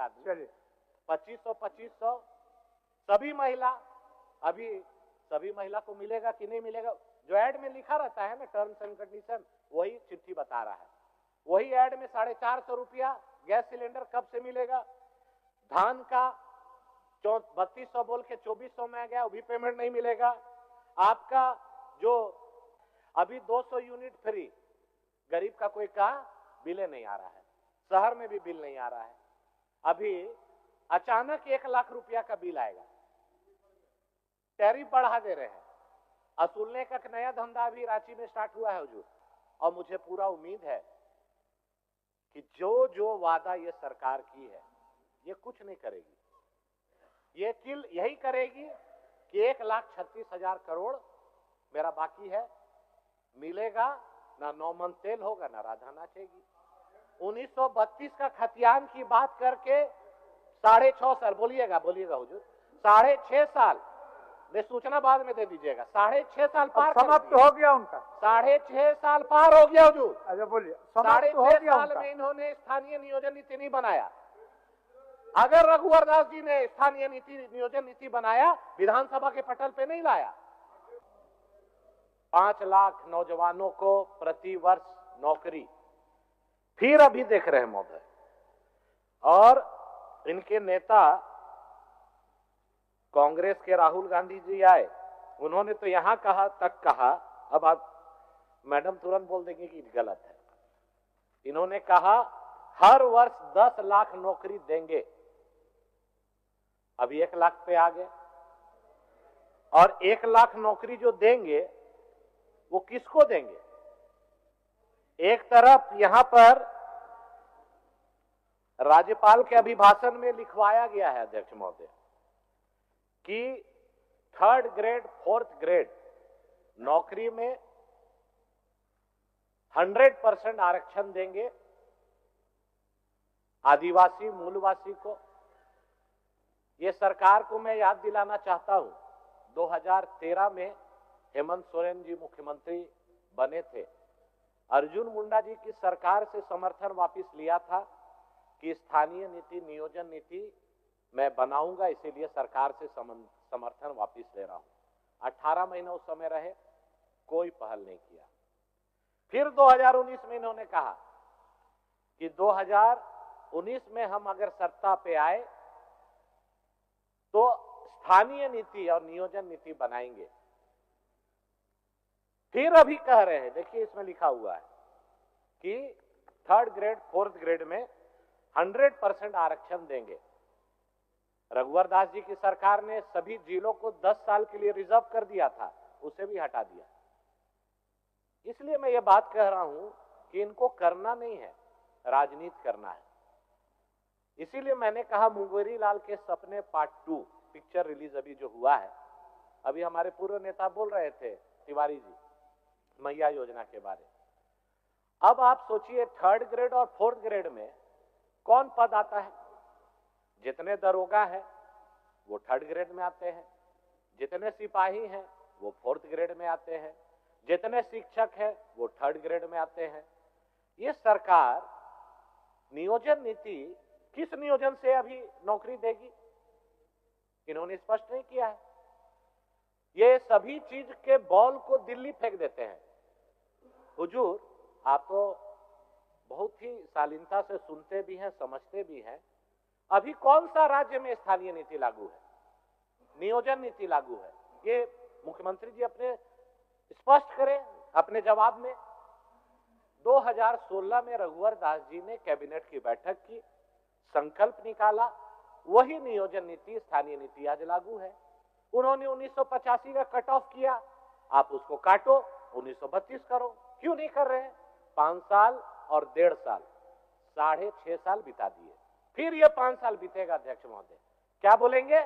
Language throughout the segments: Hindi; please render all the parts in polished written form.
आदमी। चलिए 2500 सभी महिला, अभी सभी महिला को मिलेगा कि नहीं मिलेगा? जो ऐड में लिखा रहता है ना टर्म्स एंड कंडीशन, वही चिट्ठी बता रहा है। वही ऐड में 450 रुपया गैस सिलेंडर कब से मिलेगा? धान का 3200 बोल के 2400 में आ गया, वो भी पेमेंट नहीं मिलेगा। आपका जो अभी 200 यूनिट फ्री, गरीब का कोई का बिल नहीं आ रहा है, शहर में भी बिल नहीं आ रहा है। अभी अचानक 1 लाख रुपया का बिल आएगा, टैरिफ बढ़ा दे रहे हैं। असूलने का नया धंधा भी रांची में स्टार्ट हुआ है हुजूर, और मुझे पूरा उम्मीद है कि जो जो वादा ये सरकार की है ये कुछ नहीं करेगी। ये किल यही करेगी कि 1,36,000 करोड़ मेरा बाकी है, मिलेगा ना, 9 मन तेल होगा ना, राधा नाचेगी। 1932 का खतियान की बात करके 6.5 साल, बोलिएगा हुजूर, 6.5 साल में, सूचना बाद में दे दीजिएगा, 6.5 साल पार समाप्त हो गया उनका, 6.5 साल पार हो गया हुजूर। अच्छा बोलिए, समाप्त हो 6.5 गया साल उनका। में इन्होंने स्थानीय नियोजन नीति नहीं बनाया। अगर रघुवर दास जी ने स्थानीय नियोजन नीति बनाया, विधानसभा के पटल पे नहीं लाया। 5 लाख नौजवानों को प्रति वर्ष नौकरी, फिर अभी देख रहे हैं महोदय। और इनके नेता कांग्रेस के राहुल गांधी जी आए, उन्होंने तो यहां कहा तक कहा, अब आप मैडम तुरंत बोल देंगे कि गलत है। इन्होंने कहा हर वर्ष 10 लाख नौकरी देंगे, अभी 1 लाख पे आ गए। और 1 लाख नौकरी जो देंगे वो किसको देंगे? एक तरफ यहां पर राज्यपाल के अभिभाषण में लिखवाया गया है अध्यक्ष महोदय कि 3rd ग्रेड 4th ग्रेड नौकरी में 100% आरक्षण देंगे आदिवासी मूलवासी को। ये सरकार को मैं याद दिलाना चाहता हूं, 2013 में हेमंत सोरेन जी मुख्यमंत्री बने थे। अर्जुन मुंडा जी की सरकार से समर्थन वापस लिया था कि स्थानीय नीति नियोजन नीति मैं बनाऊंगा, इसीलिए सरकार से समर्थन वापस ले रहा हूं। 18 महीना उस समय रहे, कोई पहल नहीं किया। फिर 2019 में इन्होंने कहा कि 2019 में हम अगर सत्ता पे आए तो स्थानीय नीति और नियोजन नीति बनाएंगे। फिर अभी कह रहे हैं, देखिए इसमें लिखा हुआ है कि 3rd ग्रेड 4th ग्रेड में 100% आरक्षण देंगे। रघुवर दास जी की सरकार ने सभी जिलों को 10 साल के लिए रिजर्व कर दिया था, उसे भी हटा दिया। इसलिए मैं ये बात कह रहा हूं कि इनको करना नहीं है, राजनीति करना है। इसीलिए मैंने कहा मुंगेरी लाल के सपने पार्ट 2 पिक्चर रिलीज अभी जो हुआ है, अभी हमारे पूर्व नेता बोल रहे थे तिवारी जी मैया योजना के बारे। अब आप सोचिए 3rd ग्रेड और 4th ग्रेड में कौन पद आता है? जितने दरोगा हैं वो 3rd ग्रेड में आते हैं, जितने सिपाही हैं वो 4th ग्रेड में आते हैं, जितने शिक्षक हैं वो 3rd ग्रेड में आते हैं। ये सरकार नियोजन नीति किस नियोजन से अभी नौकरी देगी, इन्होंने स्पष्ट नहीं किया है। ये सभी चीज के बॉल को दिल्ली फेंक देते हैं। हुजूर, आप तो बहुत ही शालीनता से सुनते भी हैं, समझते भी हैं। अभी कौन सा राज्य में स्थानीय नीति लागू है, नियोजन नीति लागू है? ये मुख्यमंत्री जी अपने स्पष्ट करें अपने जवाब में। 2016 में रघुवर दास जी ने कैबिनेट की बैठक की, संकल्प निकाला, वही नियोजन नीति स्थानीय नीति आज लागू है। उन्होंने 1985 का कट ऑफ किया, आप उसको काटो, 1932 करो, क्यों नहीं कर रहे हैं? 5 साल और 1.5 साल, 6.5 साल बिता दिए। फिर ये 5 साल बीतेगा अध्यक्ष महोदय, क्या बोलेंगे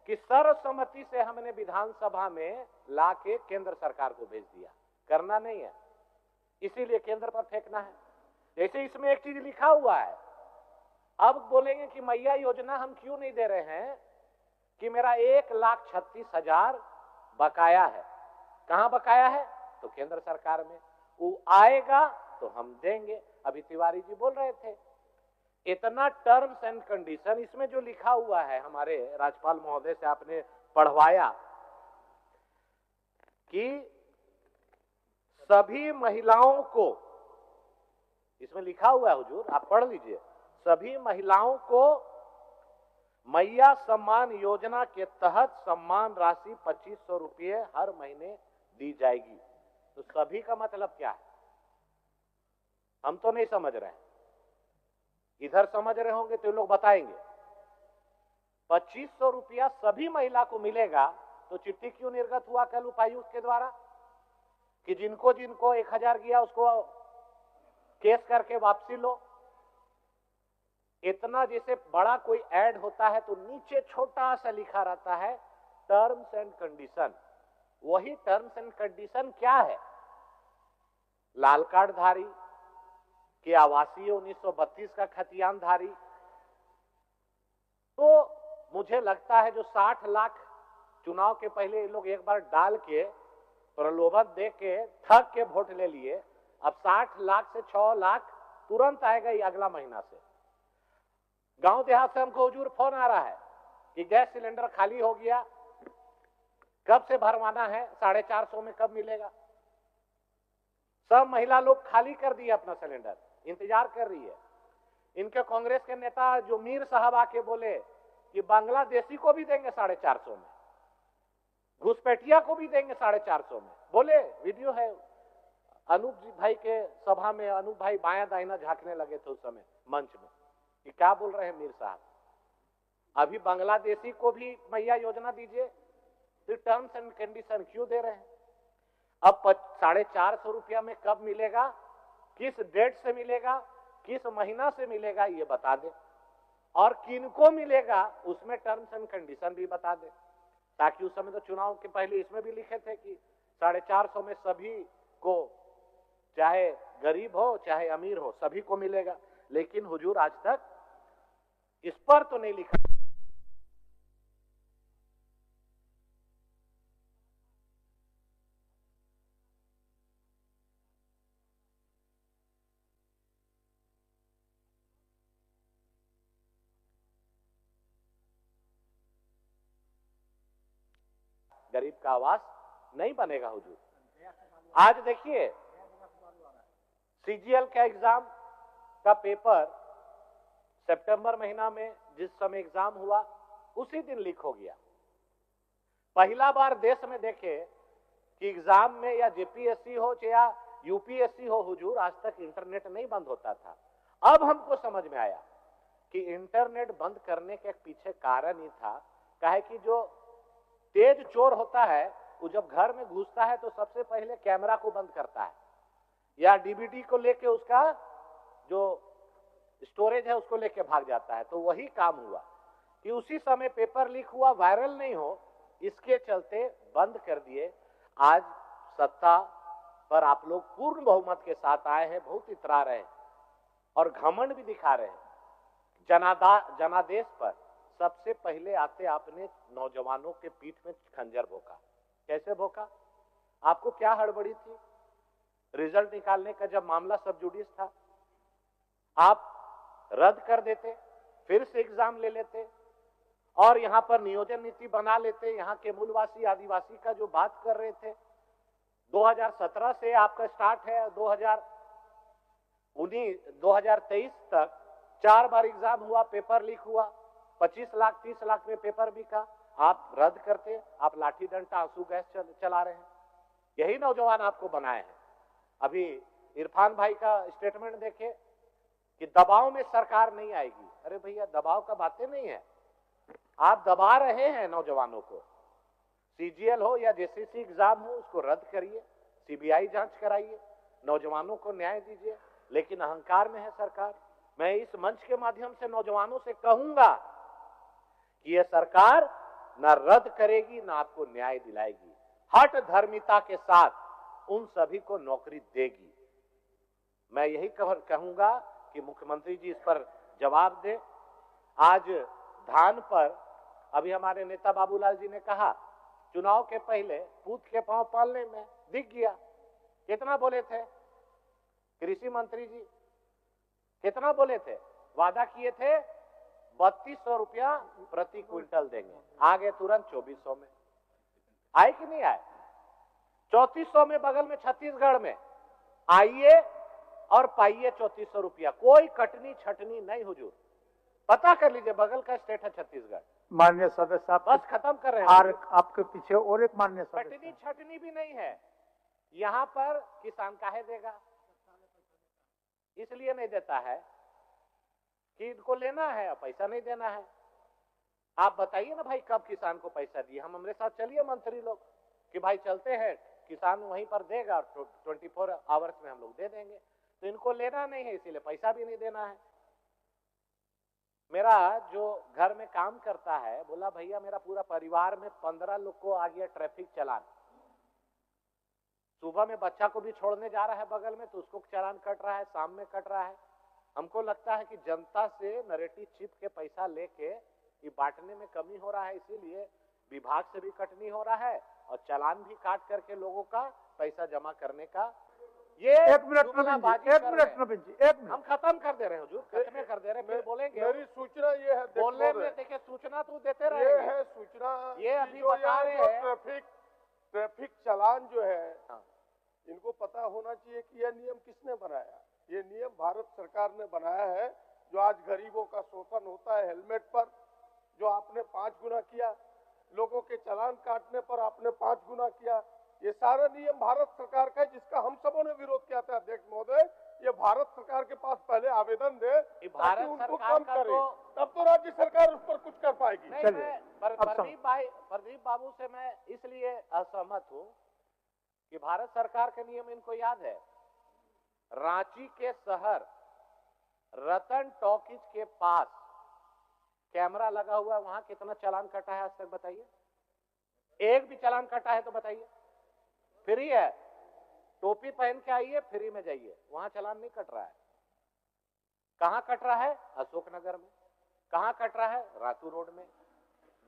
कि सर्वसम्मति से हमने विधानसभा में ला के केंद्र सरकार को भेज दिया। करना नहीं है, इसीलिए केंद्र पर फेंकना है। जैसे इसमें एक चीज लिखा हुआ है, अब बोलेंगे कि मैया योजना हम क्यों नहीं दे रहे हैं कि मेरा 1,36,000 बकाया है। कहां बकाया है? तो केंद्र सरकार में। वो आएगा तो हम देंगे। अभी तिवारी जी बोल रहे थे इतना टर्म्स एंड कंडीशन इसमें जो लिखा हुआ है, हमारे राज्यपाल महोदय से आपने पढ़वाया कि सभी महिलाओं को, इसमें लिखा हुआ है हुजूर, आप पढ़ लीजिए, सभी महिलाओं को मैया सम्मान योजना के तहत सम्मान राशि 2500 रुपये हर महीने दी जाएगी। तो सभी का मतलब क्या है, हम तो नहीं समझ रहे हैं, इधर समझ रहे होंगे तो लोग बताएंगे। 2500 रुपया सभी महिला को मिलेगा तो चिट्ठी क्यों निर्गत हुआ कल उपायुक्त के द्वारा कि जिनको जिनको 1000 गया उसको केस करके वापसी लो। इतना जैसे बड़ा कोई ऐड होता है तो नीचे छोटा सा लिखा रहता है टर्म्स एंड कंडीशन। वही टर्म्स एंड कंडीशन क्या है, लाल कार्ड धारी कि आवासीय 1932 का खतियान धारी। तो मुझे लगता है जो 60 लाख चुनाव के पहले ये लोग एक बार डाल के प्रलोभन दे के ठग के वोट ले लिए, अब 60 लाख से 6 लाख तुरंत आएगा ये अगला महीना से। गांव देहात से हमको हुजूर फोन आ रहा है कि गैस सिलेंडर खाली हो गया, कब से भरवाना है, 450 में कब मिलेगा। सब महिला लोग खाली कर दिए अपना सिलेंडर, इंतजार कर रही है। इनके कांग्रेस के नेता जो मीर साहब आके बोले कि बांग्लादेशी को भी देंगे 450 में, घुसपैठिया को भी देंगे 450 में, बोले वीडियो है। अनूप जी भाई के सभा में अनूप भाई बाया दाहिना झांकने लगे थे उस समय मंच में कि क्या बोल रहे हैं मीर साहब, अभी बांग्लादेशी को भी मैया योजना दीजिए, फिर टर्म्स एंड कंडीशन क्यों दे रहे हैं। अब 450 रुपया में कब मिलेगा, किस डेट से मिलेगा, किस महीना से मिलेगा ये बता दे, और किनको मिलेगा उसमें टर्म्स एंड कंडीशन भी बता दे, ताकि उस समय तो चुनाव के पहले इसमें भी लिखे थे कि 450 में सभी को, चाहे गरीब हो चाहे अमीर हो, सभी को मिलेगा। लेकिन हुजूर आज तक इस पर तो नहीं लिखा। गरीब का आवास नहीं बनेगा हुजूर। आज देखिए सीजीएल का एग्जाम का पेपर सितंबर महीना में जिस समय एग्जाम हुआ उसी दिन लीक हो गया। पहला बार देश में देखे कि एग्जाम में या जेपीएससी हो या यूपीएससी हो हुजूर, आज तक इंटरनेट नहीं बंद होता था। अब हमको समझ में आया कि इंटरनेट बंद करने के पीछे कारण ही था, काहे कि जो तेज चोर होता है वो जब घर में घुसता है तो सबसे पहले कैमरा को बंद करता है या डीवीडी को लेके उसका जो स्टोरेज है उसको लेके भाग जाता है। तो वही काम हुआ कि उसी समय पेपर लीक हुआ, वायरल नहीं हो, इसके चलते बंद कर दिए। आज सत्ता पर आप लोग पूर्ण बहुमत के साथ आए हैं, बहुत इतरा रहे हैं और घमंड भी दिखा रहे हैं। जनादेश पर सबसे पहले आते आपने नौजवानों के पीठ में खंजर भोंका। कैसे भोंका, आपको क्या हड़बड़ी थी? रिजल्ट निकालने का जब मामला सब जुडिस था, आप रद्द कर देते, फिर से एग्जाम ले लेते और यहां पर नियोजन नीति बना लेते। यहां के मूलवासी आदिवासी का जो बात कर रहे थे, 2017 से आपका स्टार्ट है, 2023 तक 4 बार एग्जाम हुआ, पेपर लीक हुआ, 25 लाख 30 लाख में पेपर बिका, आप रद्द करते, आप लाठी डंडा आंसू गैस चला रहे हैं। यही नौजवान आपको बनाए हैं। अभी इरफान भाई का स्टेटमेंट देखे कि दबाव में सरकार नहीं आएगी। अरे भैया, दबाव का बातें नहीं है, आप दबा रहे हैं नौजवानों को। सीजीएल हो या जेसीसी एग्जाम हो उसको रद्द करिए, सीबीआई जांच कराइए, नौजवानों को न्याय दीजिए, लेकिन अहंकार में है सरकार। मैं इस मंच के माध्यम से नौजवानों से कहूंगा कि यह सरकार ना रद्द करेगी ना आपको न्याय दिलाएगी, हठ धर्मिता के साथ उन सभी को नौकरी देगी। मैं यही कहूंगा कि मुख्यमंत्री जी इस पर जवाब दें। आज धान पर अभी हमारे नेता बाबूलाल जी ने कहा, चुनाव के पहले पूत के पांव पालने में दिख गया। कितना बोले थे कृषि मंत्री जी, कितना बोले थे वादा किए थे 3200 रुपया प्रति क्विंटल देंगे, आ गए तुरंत 2400 में। आए कि नहीं आए? 3400 में बगल में छत्तीसगढ़ में, आइए और पाइए 3400 रुपया, कोई कटनी छटनी नहीं हुजूर। पता कर लीजिए, बगल का स्टेट है छत्तीसगढ़। माननीय सदस्य साहब, बस खत्म कर रहे और हैं। आपके पीछे और एक माननीय सदस्य, कटनी छटनी भी नहीं है यहाँ पर। किसान काहे देगा? इसलिए नहीं देता है कि इनको लेना है और पैसा नहीं देना है। आप बताइए ना भाई, कब किसान को पैसा दिए? हम हमारे साथ चलिए मंत्री लोग कि भाई चलते हैं, किसान वहीं पर देगा और 24 आवर्स में हम लोग दे देंगे। तो इनको लेना नहीं है, इसीलिए पैसा भी नहीं देना है। मेरा जो घर में काम करता है बोला, भैया मेरा पूरा परिवार में 15 लोग को आ गया ट्रैफिक चालान। सुबह में बच्चा को भी छोड़ने जा रहा है बगल में, तो उसको चालान कट रहा है, शाम में कट रहा है। हमको लगता है कि जनता से नरेटिव चिप के पैसा लेके ये बांटने में कमी हो रहा है, इसीलिए विभाग से भी कटनी हो रहा है और चालान भी काट करके लोगों का पैसा जमा करने का ये एक मिनट नवीन जी, हम खत्म कर दे रहे हैं हुजूर, खत्म कर दे रहे हैं, फिर बोलेंगे। मेरी सूचना ये है, बोलने में देखिए सूचना तो देते रहे, ये है सूचना, ये अभी बता रहे हैं ट्रैफिक चालान जो है, हाँ। इनको पता होना चाहिए कि यह नियम किसने बनाया। ये नियम भारत सरकार ने बनाया है। जो आज गरीबों का शोषण होता है हेलमेट पर, जो आपने 5 गुना किया, लोगों के चालान काटने पर आपने 5 गुना किया, ये सारा नियम भारत सरकार का है, जिसका हम सबों ने विरोध किया था। अध्यक्ष महोदय, ये भारत सरकार के पास पहले आवेदन दे ताकि उनको कम करे, तब तो राज्य सरकार उस पर कुछ कर पाएगी। प्रदीप बाबू से मैं इसलिए असहमत हूँ कि भारत सरकार के नियम इनको याद है। रांची के शहर रतन टॉकीज के पास कैमरा लगा हुआ है, वहां कितना चालान कटा है आज तक बताइए? एक भी चालान कटा है तो बताइए? फ्री है, टोपी पहन के आइए, फ्री में जाइए, वहां चालान नहीं कट रहा है। कहां कट रहा है? अशोकनगर में। कहां कट रहा है? रातू रोड में।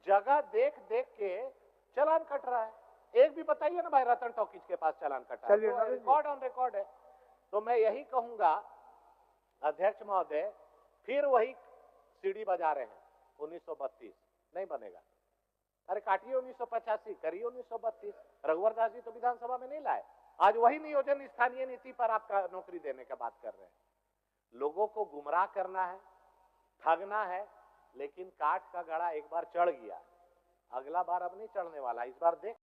जगह देख देख के चालान कट रहा है। एक भी बताइए ना भाई, रतन टॉकीज के पास चालान कटा है? तो रिकॉर्ड ऑन रिकॉर्ड है। तो मैं यही कहूंगा अध्यक्ष महोदय, फिर वही सीढ़ी बजा रहे हैं 1932 नहीं बनेगा। अरे काटिए 1985, करिए 1932। रघुवर दास जी तो विधानसभा में नहीं लाए। आज वही नियोजन स्थानीय नीति पर आपका नौकरी देने का बात कर रहे हैं। लोगों को गुमराह करना है, ठगना है, लेकिन काठ का गड़ा एक बार चढ़ गया, अगला बार अब नहीं चढ़ने वाला। इस बार देख